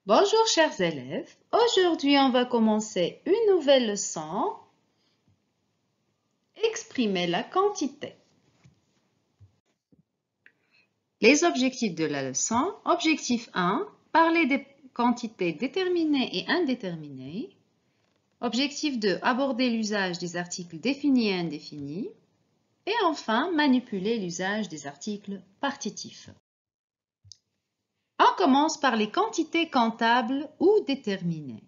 Bonjour chers élèves, aujourd'hui on va commencer une nouvelle leçon, exprimer la quantité. Les objectifs de la leçon, objectif 1, parler des quantités déterminées et indéterminées. Objectif 2, aborder l'usage des articles définis et indéfinis. Et enfin, manipuler l'usage des articles partitifs. On commence par les quantités comptables ou déterminées.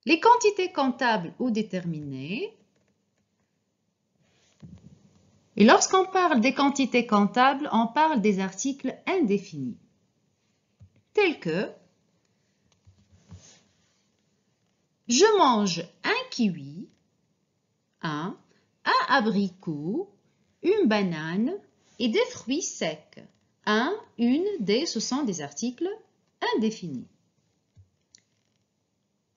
Les quantités comptables ou déterminées. Et lorsqu'on parle des quantités comptables, on parle des articles indéfinis, tels que je mange un kiwi, un abricot, une banane et des fruits secs. Un, une, des, ce sont des articles indéfinis.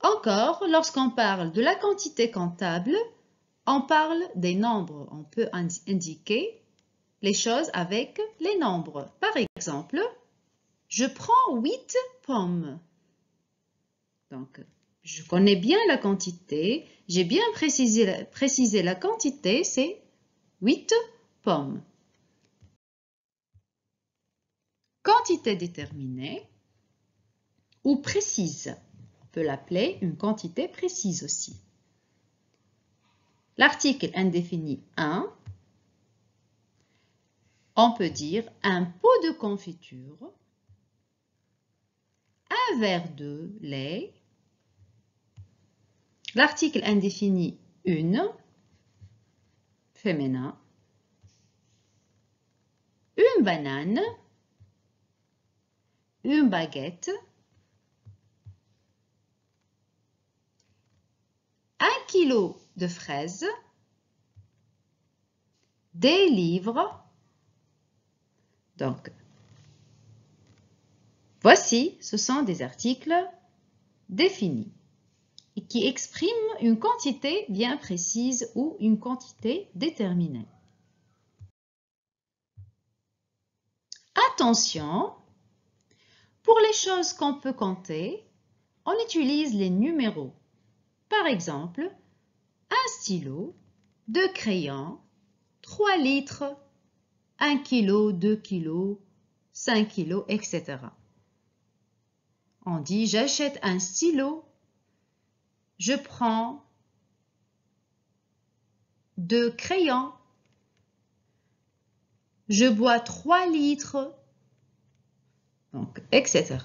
Encore, lorsqu'on parle de la quantité comptable, on parle des nombres. On peut indiquer les choses avec les nombres. Par exemple, je prends 8 pommes. Donc, je connais bien la quantité. J'ai bien précisé la quantité, c'est 8 pommes. Quantité déterminée ou précise. On peut l'appeler une quantité précise aussi. L'article indéfini 1, on peut dire un pot de confiture, un verre de lait. L'article indéfini une, féminin, une banane, une baguette, un kilo de fraises, des livres. Donc, voici, ce sont des articles définis et qui expriment une quantité bien précise ou une quantité déterminée. Attention, pour les choses qu'on peut compter, on utilise les numéros. Par exemple, un stylo, 2 crayons, 3 litres, 1 kg, 2 kg, 5 kg, etc. On dit j'achète un stylo, je prends 2 crayons, je bois 3 litres, donc, etc.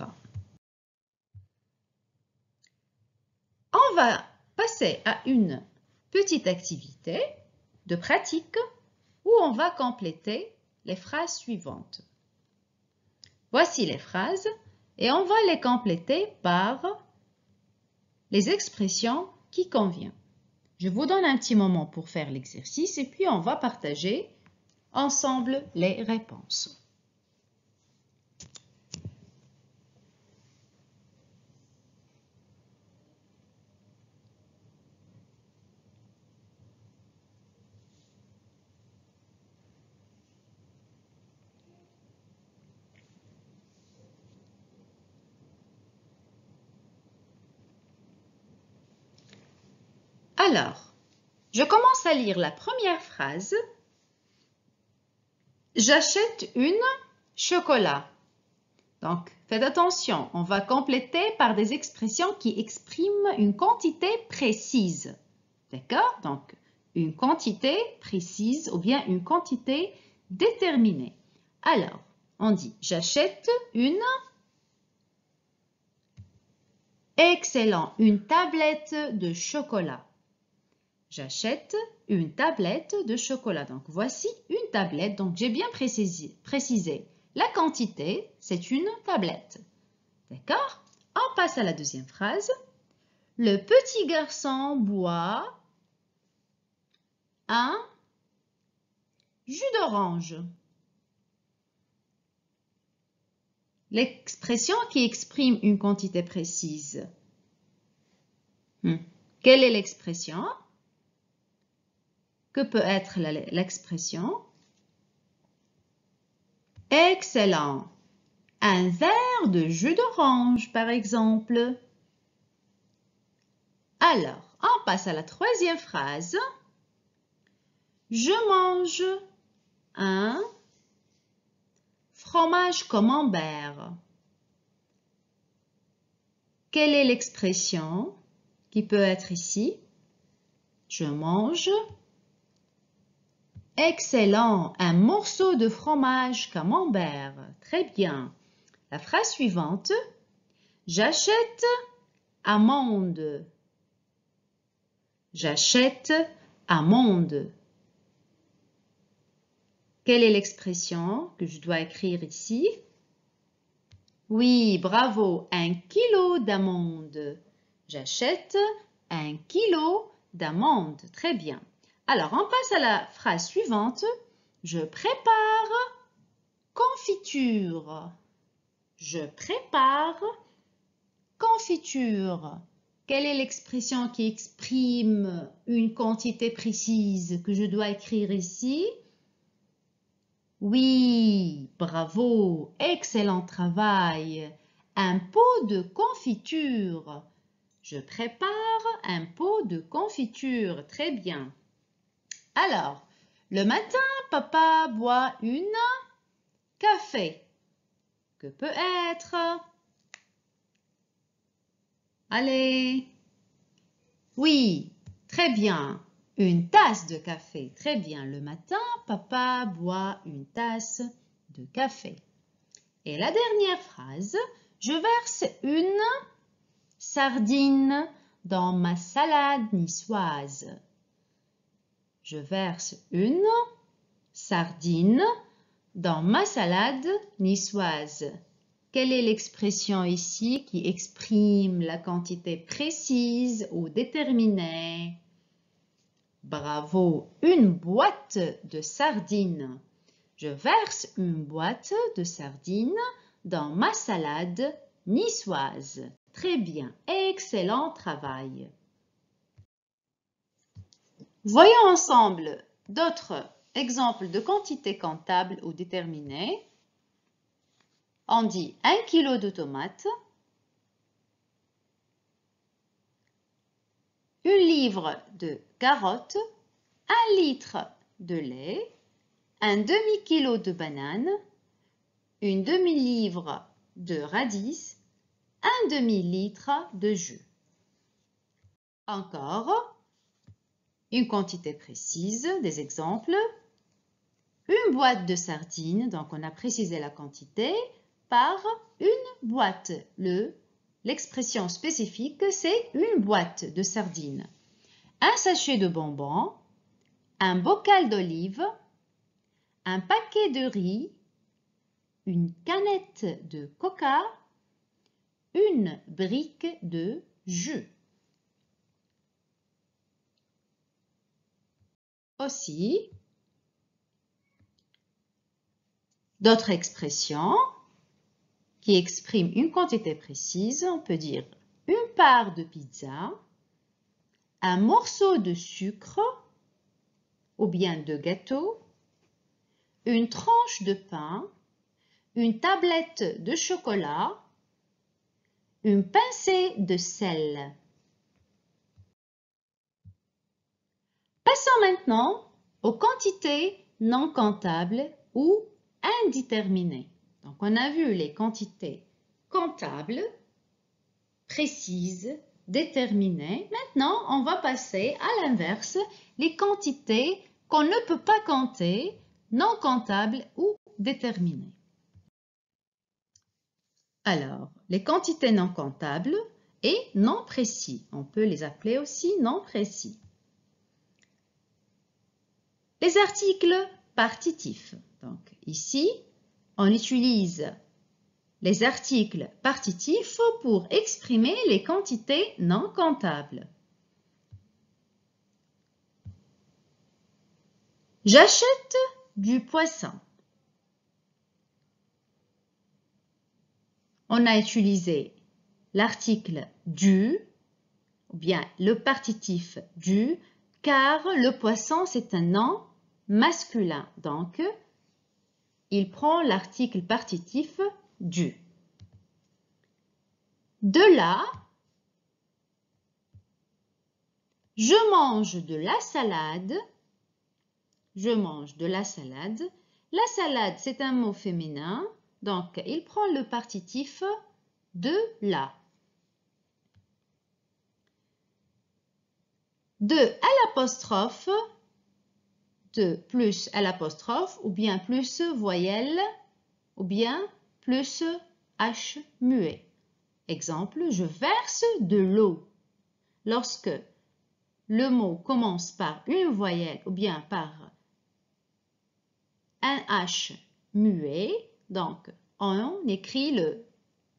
On va passer à une petite activité de pratique où on va compléter les phrases suivantes. Voici les phrases et on va les compléter par les expressions qui conviennent. Je vous donne un petit moment pour faire l'exercice et puis on va partager ensemble les réponses. Alors, je commence à lire la première phrase. J'achète une chocolat. Donc, faites attention, on va compléter par des expressions qui expriment une quantité précise. D'accord? Donc, une quantité précise ou bien une quantité déterminée. Alors, on dit j'achète une. Excellent, une tablette de chocolat. J'achète une tablette de chocolat. Donc, voici une tablette. Donc, j'ai bien précisé. La quantité, c'est une tablette. D'accord? On passe à la deuxième phrase. Le petit garçon boit un jus d'orange. L'expression qui exprime une quantité précise. Quelle est l'expression? Que peut être l'expression? Excellent. Un verre de jus d'orange, par exemple. Alors, on passe à la troisième phrase. Je mange un fromage camembert. Quelle est l'expression qui peut être ici? Je mange. Excellent, un morceau de fromage camembert. Très bien. La phrase suivante. J'achète amande. J'achète amande. Quelle est l'expression que je dois écrire ici? Oui, bravo, 1 kilo d'amandes. J'achète 1 kilo d'amandes. Très bien. Alors, on passe à la phrase suivante. Je prépare confiture. Je prépare confiture. Quelle est l'expression qui exprime une quantité précise que je dois écrire ici? Oui, bravo, excellent travail. Un pot de confiture. Je prépare un pot de confiture. Très bien. Alors, le matin, papa boit une café. Que peut être? Allez. Oui, très bien. Une tasse de café. Très bien. Le matin, papa boit une tasse de café. Et la dernière phrase, je verse une sardine dans ma salade niçoise. Je verse une sardine dans ma salade niçoise. Quelle est l'expression ici qui exprime la quantité précise ou déterminée? Bravo, une boîte de sardines. Je verse une boîte de sardines dans ma salade niçoise. Très bien, excellent travail. Voyons ensemble d'autres exemples de quantités comptables ou déterminées. On dit 1 kg de tomates, 1 livre de carottes, 1 litre de lait, un demi-kilo de bananes, une demi-livre de radis, un demi-litre de jus. Encore, une quantité précise, des exemples. Une boîte de sardines, donc on a précisé la quantité, par une boîte. L'expression spécifique, c'est une boîte de sardines. Un sachet de bonbons, un bocal d'olive, un paquet de riz, une canette de coca, une brique de jus. Aussi, d'autres expressions qui expriment une quantité précise, on peut dire une part de pizza, un morceau de sucre ou bien de gâteau, une tranche de pain, une tablette de chocolat, une pincée de sel. Passons maintenant aux quantités non comptables ou indéterminées. Donc, on a vu les quantités comptables, précises, déterminées. Maintenant, on va passer à l'inverse, les quantités qu'on ne peut pas compter, non comptables ou déterminées. Alors, les quantités non comptables et non précis. On peut les appeler aussi non précis. Les articles partitifs. Donc, ici, on utilise les articles partitifs pour exprimer les quantités non comptables. J'achète du poisson. On a utilisé l'article du, ou bien le partitif du, car le poisson c'est un nom masculin. Donc, il prend l'article partitif du. De là, je mange de la salade. Je mange de la salade. La salade, c'est un mot féminin, donc il prend le partitif de la. De à l'apostrophe, de plus à l'apostrophe, ou bien plus voyelle, ou bien plus H muet. Exemple, je verse de l'eau. Lorsque le mot commence par une voyelle ou bien par un H muet, donc on écrit le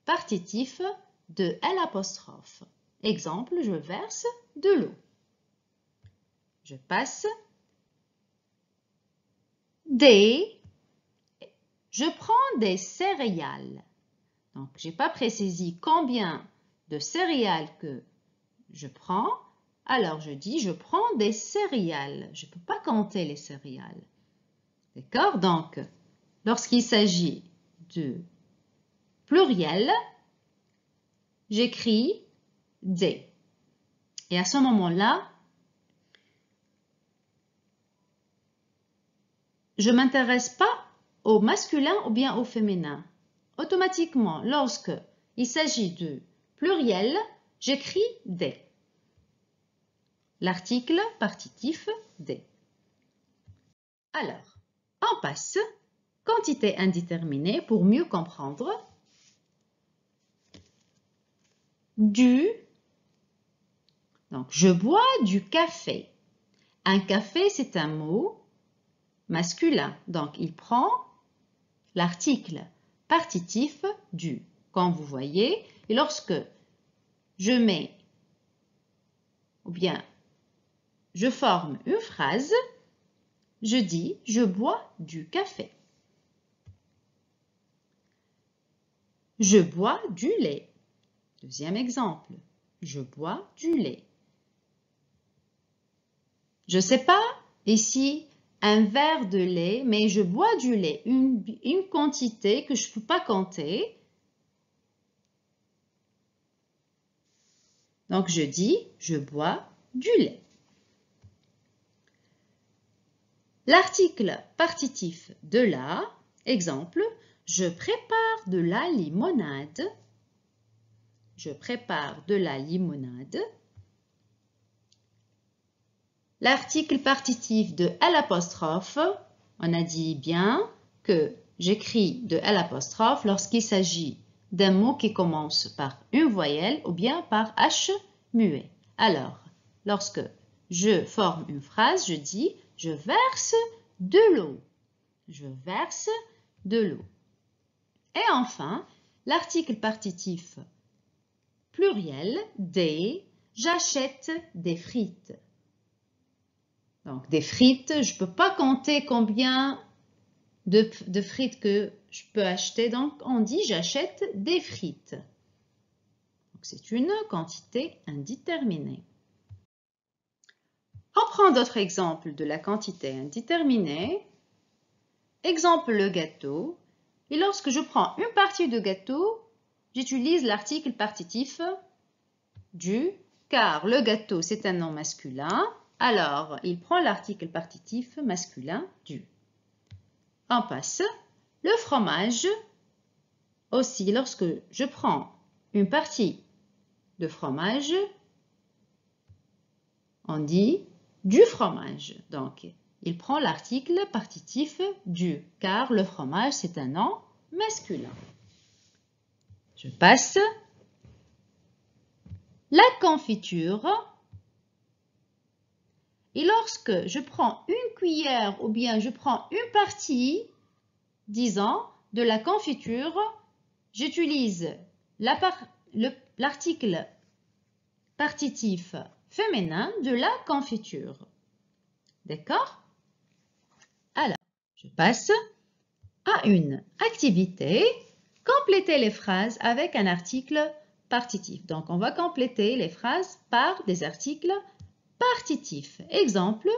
partitif de à l'apostrophe. Exemple, je verse de l'eau. Je passe des, je prends des céréales. Donc, je n'ai pas précisé combien de céréales que je prends. Alors, je dis, je prends des céréales. Je ne peux pas compter les céréales. D'accord? Donc, lorsqu'il s'agit de pluriel, j'écris des. Et à ce moment-là, je ne m'intéresse pas au masculin ou bien au féminin. Automatiquement, lorsque il s'agit de pluriel, j'écris des. L'article partitif des. Alors, on passe quantité indéterminée pour mieux comprendre. Du. Donc, je bois du café. Un café, c'est un mot masculin. Donc, il prend l'article partitif du. Comme vous voyez, et lorsque je mets, ou bien je forme une phrase, je dis « Je bois du café ». Je bois du lait. Deuxième exemple, je bois du lait. Je ne sais pas ici un verre de lait, mais je bois du lait, une quantité que je ne peux pas compter. Donc, je dis « Je bois du lait ». L'article partitif de la, exemple, je prépare de la limonade. Je prépare de la limonade. L'article partitif de à l'apostrophe, on a dit bien que j'écris de à l'apostrophe lorsqu'il s'agit d'un mot qui commence par une voyelle ou bien par H muet. Alors, lorsque je forme une phrase, je dis « Je verse de l'eau ». Je verse de l'eau. Et enfin, l'article partitif pluriel des, j'achète des frites. Donc, des frites, je ne peux pas compter combien de frites que je peux acheter. Donc, on dit j'achète des frites. C'est une quantité indéterminée. On prend d'autres exemples de la quantité indéterminée. Exemple, le gâteau. Et lorsque je prends une partie de gâteau, j'utilise l'article partitif du, car le gâteau, c'est un nom masculin. Alors, il prend l'article partitif masculin du. On passe. Le fromage, aussi, lorsque je prends une partie de fromage, on dit du fromage. Donc, il prend l'article partitif du, car le fromage, c'est un nom masculin. Je passe. La confiture. Et lorsque je prends une cuillère ou bien je prends une partie, disons, de la confiture, j'utilise l'article partitif féminin de la confiture. D'accord? Alors, je passe à une activité. Compléter les phrases avec un article partitif. Donc, on va compléter les phrases par des articles partitifs. Exemple,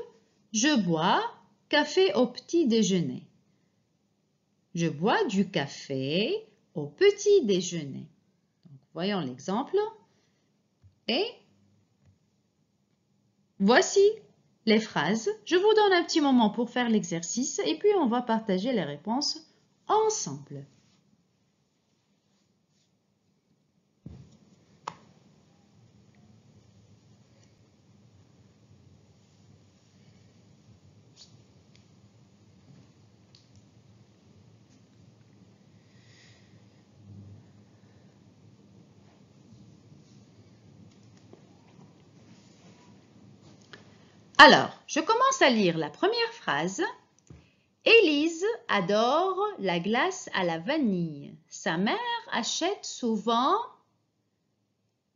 je bois café au petit déjeuner. Je bois du café au petit déjeuner. Donc, voyons l'exemple. Et voici les phrases. Je vous donne un petit moment pour faire l'exercice et puis on va partager les réponses ensemble. Alors, je commence à lire la première phrase. Élise adore la glace à la vanille. Sa mère achète souvent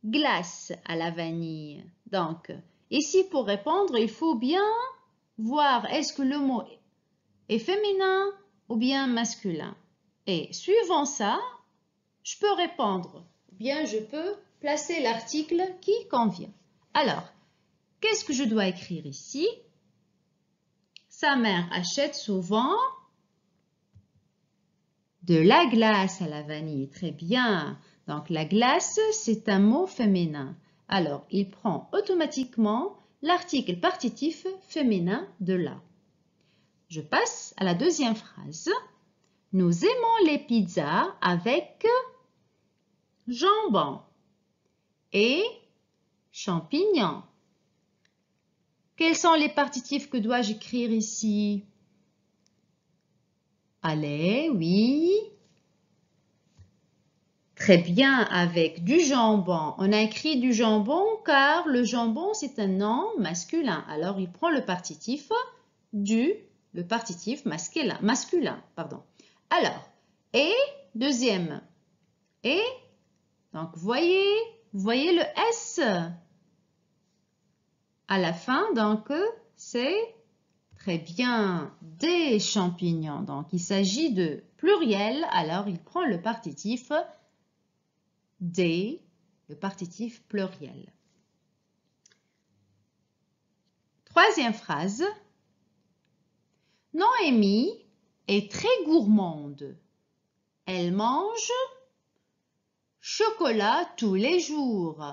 glace à la vanille. Donc, ici pour répondre, il faut bien voir est-ce que le mot est féminin ou bien masculin. Et suivant ça, je peux répondre ou bien je peux placer l'article qui convient. Alors, qu'est-ce que je dois écrire ici? Sa mère achète souvent de la glace à la vanille. Très bien. Donc, la glace, c'est un mot féminin. Alors, il prend automatiquement l'article partitif féminin de là. Je passe à la deuxième phrase. Nous aimons les pizzas avec jambon et champignons. Quels sont les partitifs que dois-je écrire ici? Allez, oui. Très bien, avec du jambon. On a écrit du jambon car le jambon, c'est un nom masculin. Alors, il prend le partitif du, le partitif masculin, pardon. Alors, et, deuxième, et, donc, voyez le S à la fin, donc, c'est très bien des champignons. Donc, il s'agit de pluriel, alors il prend le partitif des, le partitif pluriel. Troisième phrase. Noémie est très gourmande. Elle mange chocolat tous les jours.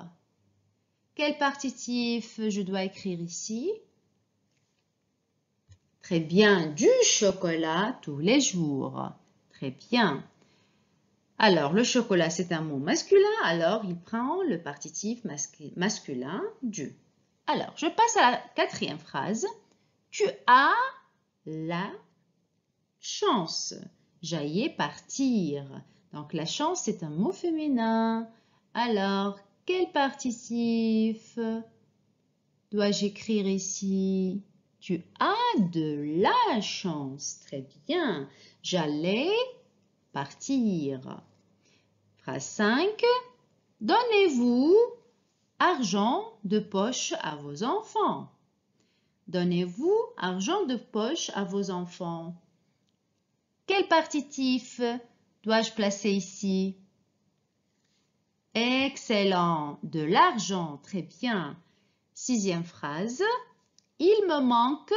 Quel partitif je dois écrire ici? Très bien, du chocolat tous les jours. Très bien. Alors, le chocolat, c'est un mot masculin, alors il prend le partitif masculin du. Alors, je passe à la quatrième phrase. Tu as la chance. J'allais partir. Donc, la chance, c'est un mot féminin. Alors, quel partitif dois-je écrire ici? Tu as de la chance. Très bien. J'allais partir. Phrase 5. Donnez-vous argent de poche à vos enfants. Donnez-vous argent de poche à vos enfants. Quel partitif dois-je placer ici? Excellent, de l'argent, très bien. Sixième phrase. Il me manque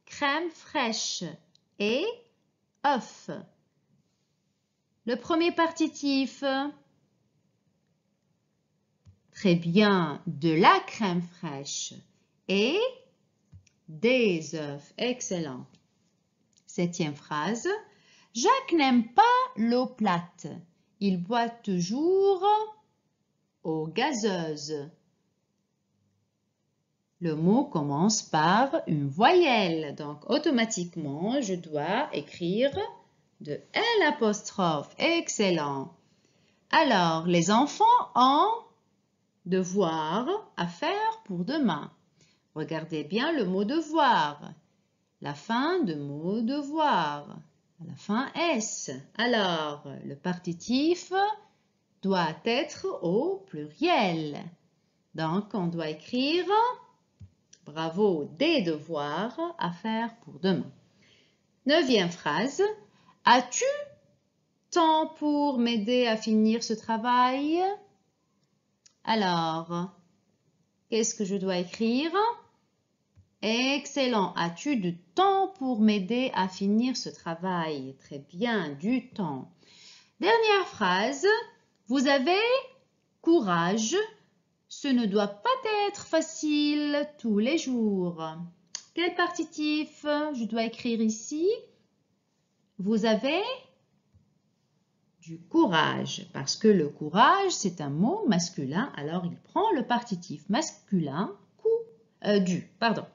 crème fraîche et œufs. Le premier partitif. Très bien, de la crème fraîche et des œufs. Excellent. Septième phrase. Jacques n'aime pas l'eau plate. Il boit toujours eau gazeuse. Le mot commence par une voyelle. Donc, automatiquement, je dois écrire de L'. Excellent. Alors, les enfants ont devoir à faire pour demain. Regardez bien le mot devoir. La fin de mot devoir. À la fin S. Alors, le partitif doit être au pluriel. Donc, on doit écrire bravo, des devoirs à faire pour demain. Neuvième phrase. As-tu temps pour m'aider à finir ce travail? Alors, qu'est-ce que je dois écrire? Excellent. As-tu du temps pour m'aider à finir ce travail? Très bien, du temps. Dernière phrase. Vous avez courage. Ce ne doit pas être facile tous les jours. Quel partitif je dois écrire ici? Vous avez du courage, parce que le courage, c'est un mot masculin, alors il prend le partitif masculin du. Pardon.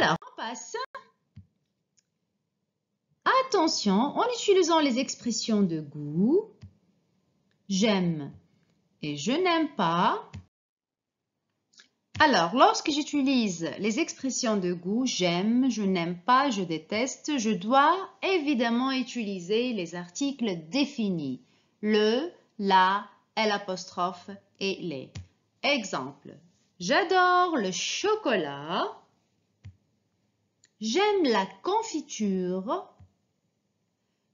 Alors, on passe. Attention, en utilisant les expressions de goût, j'aime et je n'aime pas. Alors, lorsque j'utilise les expressions de goût, j'aime, je n'aime pas, je déteste, je dois évidemment utiliser les articles définis. Le, la, l'apostrophe et les. Exemple, j'adore le chocolat. J'aime la confiture.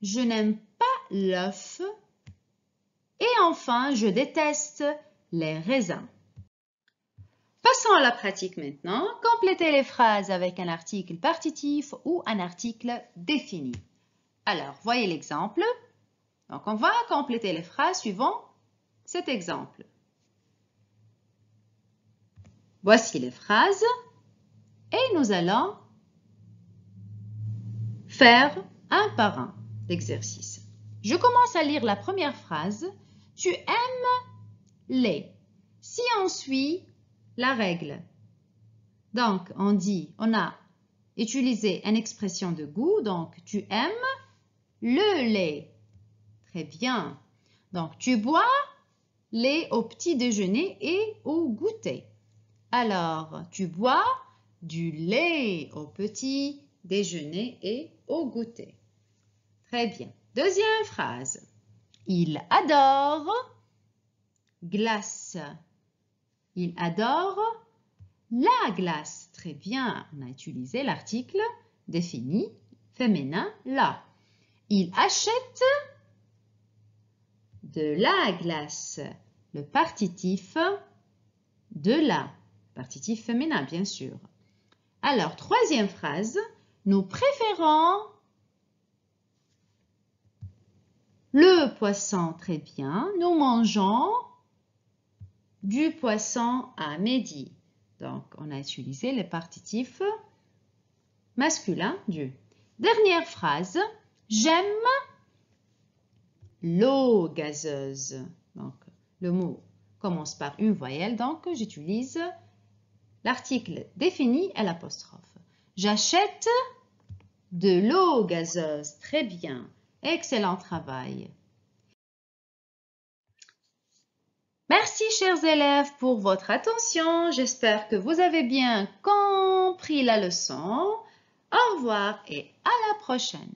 Je n'aime pas l'œuf. Et enfin, je déteste les raisins. Passons à la pratique maintenant. Complétez les phrases avec un article partitif ou un article défini. Alors, voyez l'exemple. Donc, on va compléter les phrases suivant cet exemple. Voici les phrases et nous allons faire un par un l'exercice. Je commence à lire la première phrase. Tu aimes les. Si on suit la règle, donc on a utilisé une expression de goût, donc tu aimes le lait. Très bien. Donc tu bois lait au petit déjeuner et au goûter. Alors, tu bois du lait au petit déjeuner et au goûter. Très bien. Deuxième phrase. Il adore glace. Il adore la glace. Très bien. On a utilisé l'article défini féminin la. Il achète de la glace. Le partitif de la. Partitif féminin, bien sûr. Alors, troisième phrase. Nous préférons le poisson. Très bien. Nous mangeons du poisson à midi. Donc, on a utilisé le partitif masculin du. Dernière phrase. J'aime l'eau gazeuse. Donc, le mot commence par une voyelle, donc j'utilise l'article défini à l'apostrophe. J'achète de l'eau gazeuse. Très bien. Excellent travail. Merci, chers élèves, pour votre attention. J'espère que vous avez bien compris la leçon. Au revoir et à la prochaine.